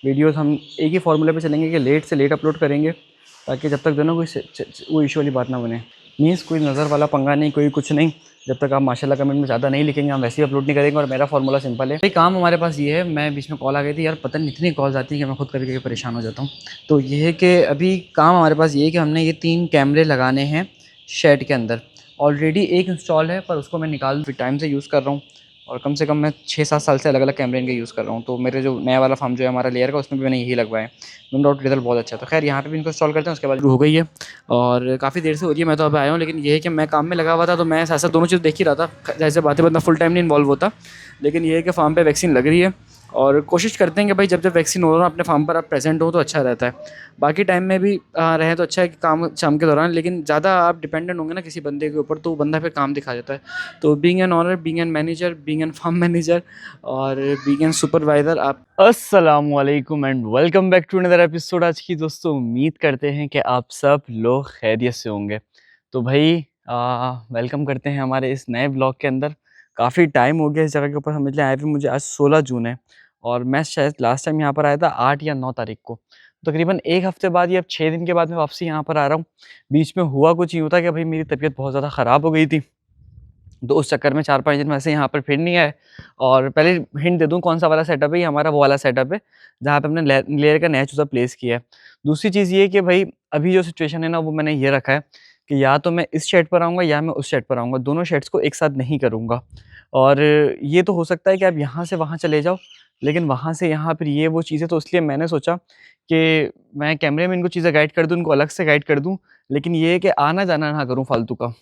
Videos हम एक ही फार्मूले पे चलेंगे कि लेट से लेट अपलोड करेंगे, ताकि जब तक दोनों कोई वो इशू वाली बात ना बने। मीन्स कोई नज़र वाला पंगा नहीं, कोई कुछ नहीं। जब तक आप माशाल्लाह कमेंट में ज़्यादा नहीं लिखेंगे हम वैसे ही अपलोड नहीं करेंगे। और मेरा फार्मूला सिंपल है भाई, काम हमारे पास ये है। मैं बीच में कॉल आ गई थी यार, पता नहीं इतनी कॉल्स आती है कि मैं खुद कभी कभी परेशान हो जाता हूँ। तो ये है कि अभी काम हमारे पास ये है कि हमने ये 3 कैमरे लगाने हैं शेड के अंदर। ऑलरेडी एक इंस्टॉल है, पर उसको मैं निकाल टाइम से यूज़ कर रहा हूँ। और कम से कम मैं 6-7 साल से अलग अलग कैमरे इनके यूज़ कर रहा हूँ। तो मेरे जो नया वाला फार्म जो है हमारा लेयर का, उसमें भी मैंने यही लगवाया है। नो डाउट रिजल्ट बहुत अच्छा है। तो खैर यहाँ पे भी इनको इंस्टॉल करते हैं, उसके बाद हो गई है और काफ़ी देर से हो रही है। मैं तो अब आया हूँ, लेकिन ये है कि मैं काम में लगा हुआ था, तो मैं साथ साथ दोनों चीज़ देख ही रहा था। जैसे बातें बंदा फुल टाइम नहीं इन्वॉल्व होता, लेकिन ये है कि फार्म पे वैक्सीन लग रही है। और कोशिश करते हैं कि भाई जब जब वैक्सीन हो रहा है अपने फार्म पर आप प्रेजेंट हो तो अच्छा रहता है। बाकी टाइम में भी रहें तो अच्छा है कि काम शाम के दौरान, लेकिन ज़्यादा आप डिपेंडेंट होंगे ना किसी बंदे के ऊपर, तो वो बंदा फिर काम दिखा जाता है। तो being an owner, being an manager, being an farm manager और बीइंग एन सुपरवाइज़र, आप अस्सलामुअलैकुम and welcome back to another episode. आज की दोस्तों उम्मीद करते हैं कि आप सब लोग खैरियत से होंगे। तो भाई वेलकम करते हैं हमारे इस नए ब्लॉग के अंदर। काफ़ी टाइम हो गया इस जगह के ऊपर समझ लें आए हुए मुझे। आज 16 जून है और मैं शायद लास्ट टाइम यहाँ पर आया था 8 या 9 तारीख को। तकरीबन 1 हफ़्ते बाद या 6 दिन के बाद मैं वापसी यहाँ पर आ रहा हूँ। बीच में हुआ कुछ यूँ था कि भाई मेरी तबीयत बहुत ज़्यादा ख़राब हो गई थी, तो उस चक्कर में 4-5 दिन वैसे यहाँ पर फिर नहीं आए। और पहले हिंट दे दूँ कौन-सा वाला सेटअप है, ये हमारा वो वाला सेटअप है, जहाँ पे हमने लेयर का नया चूज़ा प्लेस किया है। दूसरी चीज़ ये है कि भई अभी जो सिचुएशन है ना, वो मैंने ये रखा है कि या तो मैं इस शेड पर आऊँगा या मैं उस शेड पर आऊँगा, दोनों शेड्स को एक साथ नहीं करूँगा। और ये तो हो सकता है कि आप यहाँ से वहाँ चले जाओ, लेकिन वहाँ से यहाँ फिर ये वो चीज़ें, तो इसलिए मैंने सोचा कि मैं कैमरे में इनको चीज़ें गाइड कर दूँ, इनको अलग से गाइड कर दूँ, लेकिन ये है कि आना-जाना ना करूँ फालतू का।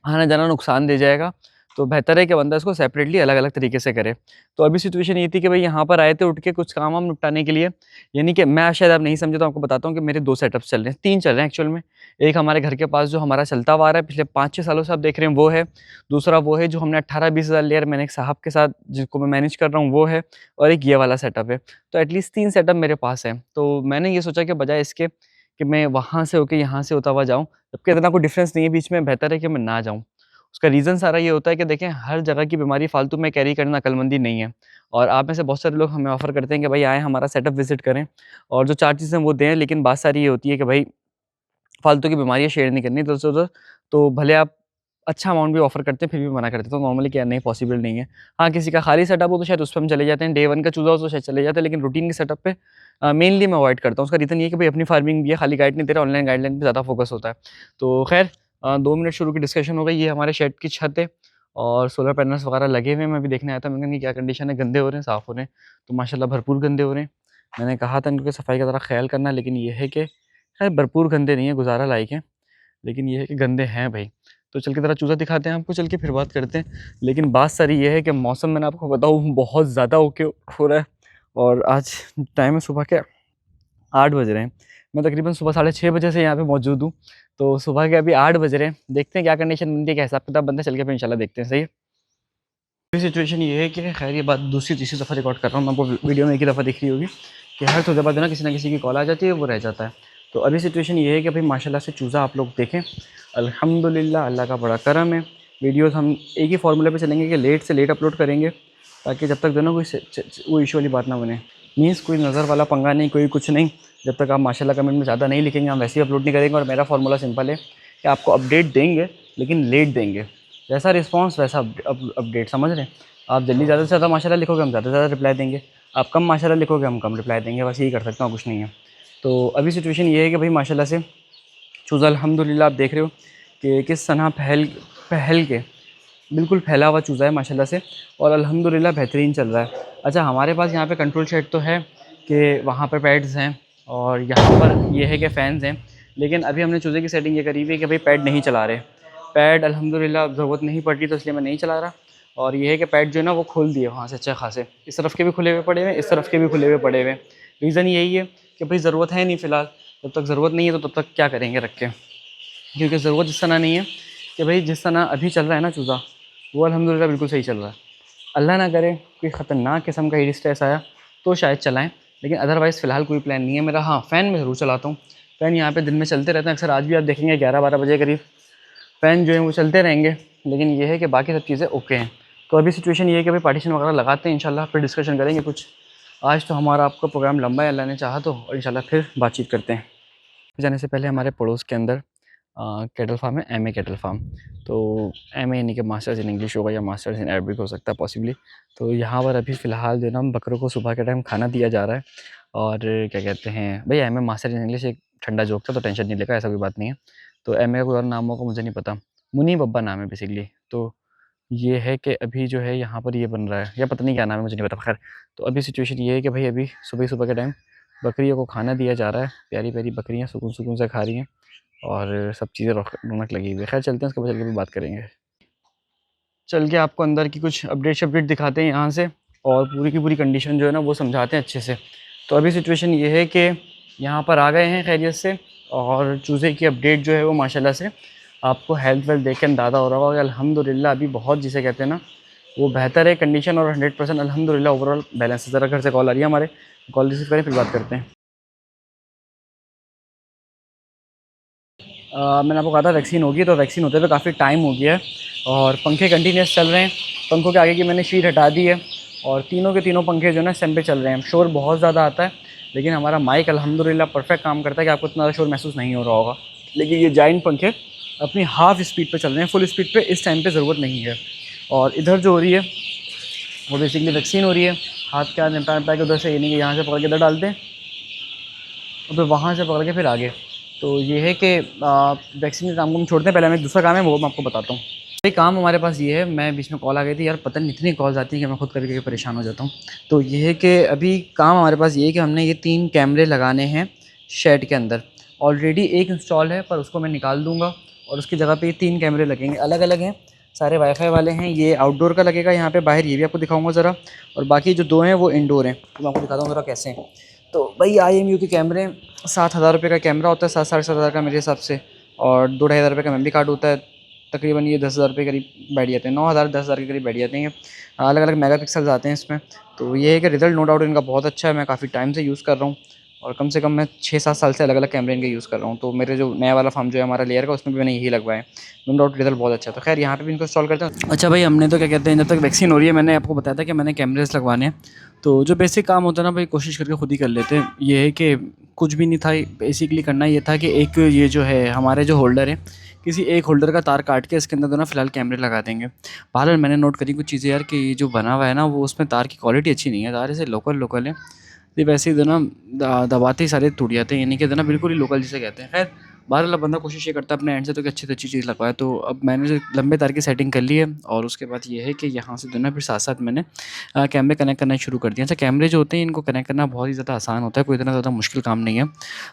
आना-जाना नुकसान दे जाएगा, तो बेहतर है कि बंदा इसको सेपरेटली अलग-अलग तरीके से करे। तो अभी सिचुएशन ये थी कि भई यहाँ पर आए थे उठ के कुछ काम-वाम निपटाने के लिए, यानी कि मैं शायद आप नहीं समझे तो आपको बताता हूँ कि मेरे 2 सेटअप्स चल रहे हैं, 3 चल रहे हैं एक्चुअल में। एक हमारे घर के पास जो हमारा चलता हुआ आ रहा है पिछले 5-6 सालों से आप देख रहे हैं वो है। दूसरा वो है जो हमने 18-20 हज़ार लेयर मैंने एक साहब के साथ जिसको मैं मैनेज कर रहा हूँ वो है, और एक ये वाला सेटअप है। तो एटलीस्ट 3 सेटअप मेरे पास हैं। तो मैंने ये सोचा कि बजाए इसके कि मैं वहाँ से होके यहाँ से होता हुआ जाऊँ, जबकि इतना कोई डिफरेंस नहीं है बीच में, बेहतर है कि मैं ना जाऊँ। उसका रीज़न सारा ये होता है कि देखें हर जगह की बीमारी फालतू में कैरी करना अक्लमंदी नहीं है। और आप में से बहुत सारे लोग हमें ऑफ़र करते हैं कि भाई आएँ हमारा सेटअप विज़िट करें और जो चार्जेज़ हैं वो दें, लेकिन बात सारी ये होती है कि भाई फालतू की बीमारियाँ शेयर नहीं करनी इधर से उधर। तो भले आप अच्छा अमाउंट भी ऑफ़र करते हैं फिर भी मना करते हैं, तो नॉर्मली क्या नहीं पॉसिबल नहीं है। हाँ, किसी का खाली सेटअप हो तो शायद उस पे हम चले जाते हैं, डे 1 का चूज़ा हो तो शायद चले जाते हैं, लेकिन रूटीन के सेटअप पे मेनली मैं अवॉइड करता हूँ। उसका रीज़न ये है कि भाई अपनी फार्मिंग भी है, खाली गाइड नहीं दे रहा, ऑनलाइन गाइडलाइन पे ज़्यादा फ़ोकस होता है। तो खैर 2 मिनट शुरू की डिस्कशन हो गई। ये हमारे शेड की छत है और सोलर पैनल्स वगैरह लगे हुए हैं। मैं अभी देखने आया था, मैंने कहा इनकी क्या कंडीशन है, गंदे हो रहे हैं, साफ़ हो रहे हैं? तो माशाल्लाह भरपूर गंदे हो रहे हैं। मैंने कहा था इनकी सफाई का ज़रा ख़्याल करना, लेकिन ये है कि खैर भरपूर गंदे नहीं है, गुज़ारा लायक हैं, लेकिन ये है कि गंदे हैं भई। तो चल के ज़रा चूज़ा दिखाते हैं आपको, चल के फिर बात करते हैं। लेकिन बात सारी ये है कि मौसम मैंने आपको बताऊँ बहुत ज़्यादा ओके हो रहा है और आज टाइम है सुबह के 8 बज रहे हैं। मैं तकरीबन सुबह साढ़े 6 बजे से यहाँ पे मौजूद हूँ। तो सुबह के अभी 8 बज रहे हैं। देखते हैं क्या कंडीशन बनती है, क्या हिसाब-किताब बनता है, चल के फिर इंशाल्लाह देखते हैं, सही है? अभी सिचुएशन ये है कि खैर ये बात दूसरी तीसरी दफ़ा रिकॉर्ड कर रहा हूँ। मैं आपको वीडियो में एक ही दफ़ा दिख रही होगी कि हर थोड़े बाद ना किसी की कॉल आ जाती है, वो रह जाता है। तो अभी सिचुएशन ये है कि भाई माशाल्लाह से चूज़ा आप लोग देखें, अल्हम्दुलिल्लाह अल्लाह का बड़ा करम है। वीडियोज़ हम एक ही फार्मूले पे चलेंगे कि लेट से लेट अपलोड करेंगे, ताकि जब तक जो ना कोई वो इशू वाली बात ना बने। मीन्स कोई नज़र वाला पंगा नहीं, कोई कुछ नहीं। जब तक आप माशाल्लाह कमेंट में ज़्यादा नहीं लिखेंगे हम वैसे ही अपलोड नहीं करेंगे। और मेरा फार्मूला सिंपल है कि आपको अपडेट देंगे, लेकिन लेट देंगे। जैसा रिस्पॉन्स वैसा अपडेट, समझ रहे हैं? आप जल्दी ज़्यादा से ज़्यादा माशाल्लाह लिखोगे, हम ज़्यादा से ज़्यादा रिप्लाई देंगे। आप कम माशाल्लाह लिखोगे, हम कम रिप्लाई देंगे। बस यही कर सकता हूँ, कुछ नहीं है। तो अभी सिचुएशन ये है कि भाई माशाल्लाह से चूज़ा अल्हम्दुलिल्लाह आप देख रहे हो कि किस तरह पहल पहल के बिल्कुल फैला हुआ चूज़ा है माशाल्लाह से, और अल्हम्दुलिल्लाह बेहतरीन चल रहा है। अच्छा, हमारे पास यहाँ पे कंट्रोल शेड तो है कि वहाँ पर पैड्स हैं और यहाँ पर ये है कि फ़ैन्स हैं, लेकिन अभी हमने चूज़े की सेटिंग ये करी हुई है कि भाई पैड नहीं चला रहे। पैड अल्हम्दुलिल्लाह ज़रूरत नहीं पड़ रही, तो इसलिए मैं नहीं चला रहा। और ये है कि पैड जो है ना वो खोल दिए वहाँ से अच्छे खासे, इस तरफ के भी खुले हुए पड़े हुए हैं, इस तरफ के भी खुले हुए पड़े हुए हैं। रीज़न यही है कि भाई ज़रूरत है नहीं फ़िलहाल, जब तक ज़रूरत नहीं है तो तब तक क्या करेंगे रख के। क्योंकि ज़रूरत इस तरह नहीं है कि भाई जिस तरह अभी चल रहा है ना चूज़ा, वो अल्हम्दुलिल्लाह बिल्कुल सही चल रहा है। अल्लाह ना करे कोई ख़तरनाक किस्म का हीट स्ट्रेस आया तो शायद चलाएँ, लेकिन अदरवाइज़ फ़िलहाल कोई प्लान नहीं है मेरा। हाँ, फ़ैन मैं ज़रूर चलाता हूँ। फ़ैन यहाँ पे दिन में चलते रहते हैं अक्सर, आज भी आप देखेंगे 11-12 बजे करीब फ़ैन जो है वो चलते रहेंगे। लेकिन ये है कि बाकी सब चीज़ें ओके हैं। तो अभी सिचुएशन ये है कि भाई पार्टीशन वगैरह लगाते हैं, इंशाल्लाह फिर डिस्कशन करेंगे कुछ। आज तो हमारा आपका प्रोग्राम लंबा है, अल्लाह ने चाहा तो, और इंशाल्लाह फिर बातचीत करते हैं। जाने से पहले हमारे पड़ोस के अंदर कैटल फार्म है, एमए कैटल फार्म। तो एमए यानी कि मास्टर्स इन इंग्लिश होगा या मास्टर्स इन अरबिक हो सकता है पॉसिबली। तो यहाँ पर अभी फ़िलहाल जो है ना बकरों को सुबह के टाइम खाना दिया जा रहा है। और क्या कहते हैं भाई, एमए मास्टर इन इंग्लिश एक ठंडा जोक था, तो टेंशन नहीं लेगा, ऐसा कोई बात नहीं है। तो एमए का कोई और नाम होगा मुझे नहीं पता, मुनीब अब्बा नाम है बेसिकली। तो ये है कि अभी जो है यहाँ पर ये बन रहा है, या पता नहीं क्या नाम है मुझे नहीं पता, खैर। तो अभी सिचुएशन ये है कि भाई अभी सुबह-सुबह के टाइम बकरियों को खाना दिया जा रहा है। प्यारी-प्यारी बकरियाँ सुकून-सुकून से खा रही हैं और सब चीज़ें रौनक लगी हुई है। खैर चलते हैं, उसके बाद चल के भी बात करेंगे। चल के आपको अंदर की कुछ अपडेट दिखाते हैं यहाँ से, और पूरी की पूरी कंडीशन जो है ना वो समझाते हैं अच्छे से। तो अभी सिचुएशन ये है कि यहाँ पर आ गए हैं खैरियत से, और चूज़े की अपडेट जो है वो माशाल्लाह से आपको हेल्थ वेल्थ देख के अंदाज़ा हो रहा होगा कि अल्हम्दुलिल्लाह अभी बहुत, जिसे कहते हैं ना, वो बेहतर है कंडीशन, और 100% अल्हम्दुलिल्लाह ओवरऑल बैलेंस है। ज़रा घर से कॉल आ रही है हमारे, कॉल रिसीव करें फिर बात करते हैं। मैंने आपको कहा था वैक्सीन होगी, तो वैक्सीन होते हुए काफ़ी टाइम हो गया है, और पंखे कंटिन्यूस चल रहे हैं। पंखों के आगे की मैंने शीट हटा दी है, और तीनों के तीनों पंखे जो है ना स्टैंड पे चल रहे हैं। शोर बहुत ज़्यादा आता है, लेकिन हमारा माइक अल्हम्दुलिल्लाह परफेक्ट काम करता है कि आपको इतना ज़्यादा शोर महसूस नहीं हो रहा होगा। लेकिन ये जाइंट पंखे अपनी हाफ स्पीड पे चल रहे हैं, फुल स्पीड पे इस टाइम पे ज़रूरत नहीं है। और इधर जो हो रही है वो बेसिकली वैक्सीन हो रही है। हाथ क्या निपटा के उधर से, ये नहीं कि यहाँ से पकड़ के इधर डालते हैं और फिर वहाँ से पकड़ के फिर आगे। तो ये है कि वैक्सीन के काम को हम छोड़ते हैं, पहले हमें दूसरा काम है वो मैं आपको बताता हूँ। ये काम हमारे पास ये है, मैं बीच में कॉल आ गई थी यार, पता नहीं इतनी कॉल्स आती हैं कि मैं खुद कभी कभी परेशान हो जाता हूँ। तो ये है कि अभी काम हमारे पास ये है कि हमने ये 3 कैमरे लगाने हैं शेड के अंदर। ऑलरेडी एक इंस्टॉल है, पर उसको मैं निकाल दूँगा, और उसकी जगह पे ये 3 कैमरे लगेंगे, अलग अलग हैं, सारे वाईफाई वाले हैं। ये आउटडोर का लगेगा यहाँ पे बाहर, ये भी आपको दिखाऊंगा ज़रा, और बाकी जो 2 हैं वो इंडोर हैं। तो मैं आपको दिखाता हूँ ज़रा कैसे हैं। तो भाई IMU के कैमरे 7,000 रुपये का कैमरा होता है, 7 साढ़े 7,000 का मेरे हिसाब से, और 2-2,500 रुपये का मेमोरी कार्ड होता है। तकरीबन ये 10,000 रुपये करीब बैठ जाते हैं, 9,000 10,000 के करीब बैठ जाते हैं। अलग अलग मेगापिक्सल्स आते हैं इसमें। तो ये है कि रिज़ल्ट नो डाउट इनका बहुत अच्छा है, मैं काफ़ी टाइम से यूज़ कर रहा हूँ, और कम से कम मैं 6-7 साल से अलग अलग कैमरे इनके यूज़ कर रहा हूँ। तो मेरे जो नया वाला फार्म जो है हमारा लेयर का, उसमें भी मैंने यही लगवाया है। नो डाउट रिज़ल्ट बहुत अच्छा है। तो खैर यहाँ पे भी इनको इंस्टॉल करते हैं। अच्छा भाई, हमने तो क्या कहते हैं, जब तक वैक्सीन हो रही है, मैंने आपको बताया था कि मैंने कैमरेस लगवाने हैं। तो जो बेसिक काम होता है ना भाई, कोशिश करके खुद ही कर लेते हैं। ये है कि कुछ भी नहीं था, बेसिकली करना ये था कि एक ये जो है हमारे जो होल्डर है, किसी एक होल्डर का तार काट के इसके अंदर तो ना फ़िलहाल कैमरे लगा देंगे। बहरहाल मैंने नोट करी कुछ चीज़ें यार, कि ये जो बना हुआ है ना वो उसमें तार की क्वालिटी अच्छी नहीं है, तार ऐसे लोकल लोकल है। ये वैसे ही जो ना दबाते ही सारे टूट जाते हैं, यानी कि जो ना बिल्कुल ही लोकल जिसे कहते हैं। खैर बहरहाल बंदा कोशिश ये करता है अपने एंड से तो कि अच्छी से अच्छी चीज़ लगवाए। तो अब मैंने जो लंबे तार की सेटिंग कर ली है, और उसके बाद ये है कि यहाँ से जो ना फिर साथ-साथ मैंने कैमरे कनेक्ट करना शुरू कर दिया। अच्छा, कैमरे जो होते हैं इनको कनेक्ट करना बहुत ही ज़्यादा आसान होता है, कोई इतना ज़्यादा मुश्किल काम नहीं है।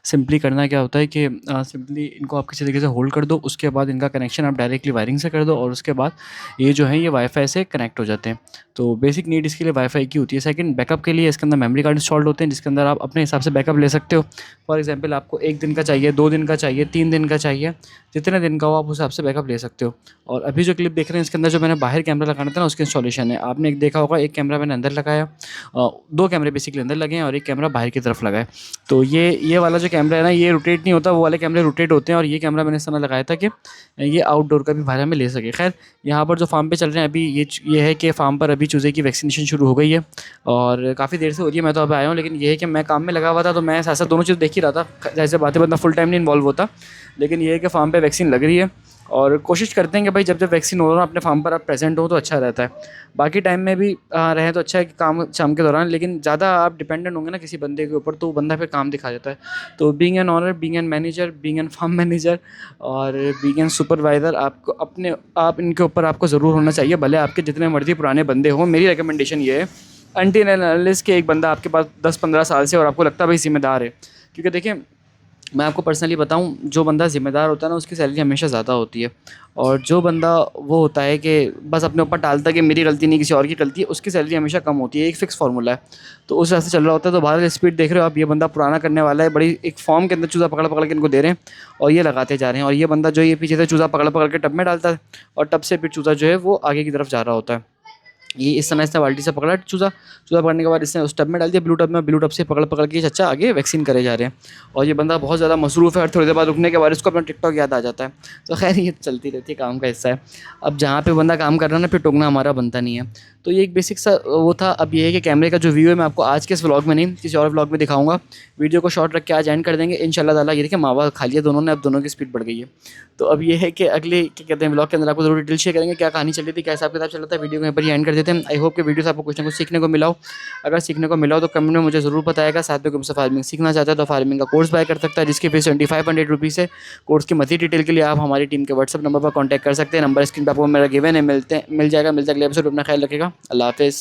सिंपली करना क्या होता है कि सिंपली इनको आप किसी तरीके से होल्ड कर दो, उसके बाद इनका कनेक्शन आप डायरेक्टली वायरिंग से कर दो, और उसके बाद ये जो है ये वाईफ़ाई से कनेक्ट हो जाते हैं। तो बेसिक नीड इसके लिए वाईफ़ाई की होती है। सेकंड, बैकअप के लिए इसके अंदर मेमोरी कार्ड इंस्टॉल्ड होते हैं, जिसके अंदर आप अपने हिसाब से बैकअप ले सकते हो। फॉर एग्ज़ाम्पल आपको 1 दिन का चाहिए, 2 दिन का चाहिए, 3 दिन का चाहिए, जितने दिन का हो आप उस हिसाब से बैकअप ले सकते हो। और अभी जो क्लिप देख रहे हैं इसके अंदर जो मैंने बाहर कैमरा लगाना था ना उसकी इंस्टॉलेशन है। आपने एक देखा होगा, एक कैमरा मैंने अंदर लगाया, 2 कैमरे बेसिकली अंदर लगे हैं और एक कैमरा बाहर की तरफ लगा है। तो ये वाला जो कैमरा है ना, ये रोटेट नहीं होता, वो वाले कैमरे रोटेट होते हैं, और ये कैमरा मैंने इस तरह लगाया था कि ये आउटडोर का भी भाड़ा में ले सके। खैर यहाँ पर जो फार्म पे चल रहे हैं अभी, ये है कि फार्म पर अभी चूज़े की वैक्सीनेशन शुरू हो गई है, और काफ़ी देर से हो रही है। मैं तो अभी आया हूँ, लेकिन ये है कि मैं काम में लगा हुआ था, तो मैं साथ साथ दोनों चीज़ देख ही रहा था। जैसे बातें बंदा फुल टाइम नहीं इन्वॉल्व होता, लेकिन ये है कि फार्म पे वैक्सीन लग रही है, और कोशिश करते हैं कि भाई जब जब वैक्सीन हो रहा है अपने फार्म पर आप प्रेजेंट हो तो अच्छा रहता है। बाकी टाइम में भी रहें तो अच्छा है कि काम शाम के दौरान, लेकिन ज़्यादा आप डिपेंडेंट होंगे ना किसी बंदे के ऊपर, तो वो बंदा फिर काम दिखा जाता है। तो being an owner, being an manager, being an farm manager, और बीइंग एन सुपरवाइज़र, आपको आप इनके ऊपर आपको ज़रूर होना चाहिए, भले आपके जितने मर्जी पुराने बंदे हों। मेरी रिकमेंडेशन ये है, अनटिल एंड अनलेस कि एक बंदा आपके पास 10-15 साल से और आपको लगता है भाई ज़िम्मेदार है। क्योंकि देखिए, मैं आपको पर्सनली बताऊं, जो बंदा ज़िम्मेदार होता है ना उसकी सैलरी हमेशा ज़्यादा होती है, और जो बंदा वो होता है कि बस अपने ऊपर टालता है कि मेरी गलती नहीं किसी और की गलती है, उसकी सैलरी हमेशा कम होती है। एक फ़िक्स फार्मूला है, तो उस हिसाब से चल रहा होता है। तो बाहर स्पीड देख रहे हो आप, ये बंदा पुराना करने वाला है, बड़ी एक फॉर्म के अंदर चूज़ा पकड़ पकड़ के इनको दे रहे हैं, और ये लगाते जा रहे हैं। और ये बंदा जो ये पीछे से चूज़ा पकड़ पकड़ के टब में डालता है, और टब से फिर चूज़ा जो है वो आगे की तरफ जा रहा होता है। ये इस समय इसने बाल्टी से पकड़ा चूज़ा, चूज़ा पकड़ने के बाद इसने उस टब में डाल दिया, ब्लू टब में, ब्लू टब से पकड़ पकड़ के चच्चा आगे वैक्सीन करे जा रहे हैं। और ये बंदा बहुत ज़्यादा मसरूफ़ है और थोड़ी देर बाद रुकने के बाद इसको अपना टिकटॉक याद आ जाता है। तो खैर ये चलती रहती है, काम का हिस्सा है। अब जहाँ पे बंदा काम कर रहा है ना, फिर टोकना हमारा बनता नहीं है। तो ये एक बेसिक सा वो था। अब ये है कि कैमरे का जो व्यू है मैं आपको आज के इस व्लॉग में नहीं, किसी और व्लॉग में दिखाऊंगा। वीडियो को शॉर्ट रख के आज एंड कर देंगे इंशाल्लाह ताला। ये देखिए मावा खा लिया दोनों ने, अब दोनों की स्पीड बढ़ गई है। तो अब ये है कि अगले क्या कहते हैं व्लॉग के अंदर आपको जरूर डिटेल शेयर करेंगे, क्या कहानी चल रही थी, क्या हिसाब किताब चल रहा था। वीडियो को यहाँ पर ही एंड कर देते हैं। आई होप कि वीडियो से आपको कुछ ना कुछ सीखने को मिला हो। अगर सीखने को मिला हो तो कमेंट में मुझे ज़रूर बताएगा। साथ में मुझसे फार्मिंग सीखना चाहता है तो फार्मिंग का कोर्स बाय कर सकता है, जिसकी फीस 2500 रुपीज़ है। कोर्स की मज़ीद डिटेल के लिए आप हमारी टीम के व्हाट्सअप नंबर पर कॉन्टैक्ट कर सकते हैं। नंबर स्क्रीन पर आपको मेरा गिवन है, मिल जाएगा। अगले एपिसोड में अपना ख्याल रखेगा। अल्लाह हाफ़िज़।